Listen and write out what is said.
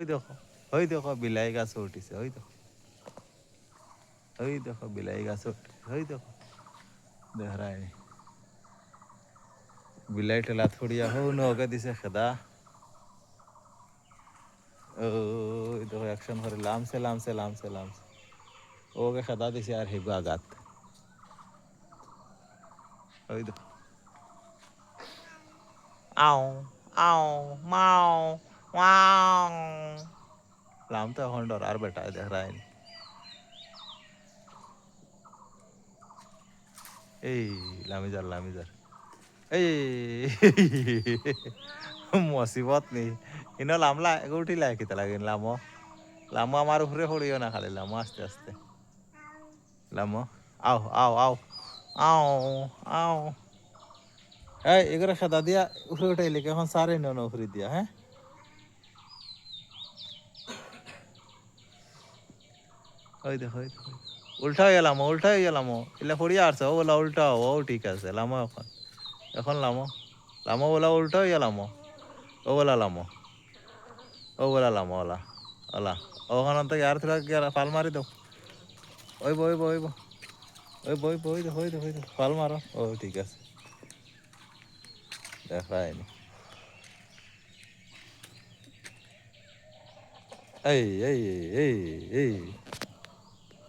দেখো, ওই দেখো বিলাই গাছে উঠিছে, ওই দেখো বিলাই গাছে উঠিছে, ওই দেখো দেহরায় বিলাই টেলা থড়িয়া হো নগে দিছে খেদা। ওই দেখো অ্যাকশন করে লামছে লামছে লামছে লামছে ওকে খেদা দিছে আর হিগু আঘাত। ওই দেখো আও আও মাও ওয়াও লাম তো এখন ডর আর বেটা দেহরায় এই লামিজার লামিজার এই মুসিবত নেই ইনো লামলা উঠি লাই কিতা লাগে লামো লামো আমার উপরে পড়িও না খালি লামো আস্তে আস্তে লামো আও আও আও আও আও এই এগুলো সাদা দিয়া উপরে উঠাইলে এখন সারে নিও না উপরে দিয়া হ্যাঁ ওই দেখো ওই দেখো উল্টা হয়ে গেলাম উল্টা হয়ে গেলাম এলে পড়িয়া আসছে ও বলা উল্টা ও ঠিক আছে লামো এখন এখন লামো লামো বলা উল্টা হয়ে গেলাম ও বলা লামো ও বলা লামো ওলা ওলা ওখান থেকে আর থোড়া গিয়ে পাল মারি দাও ওই বই বই ওই বই বই দে হই দে হই দে পাল মারো ও ঠিক আছে দেখায়নি এই এই এই এই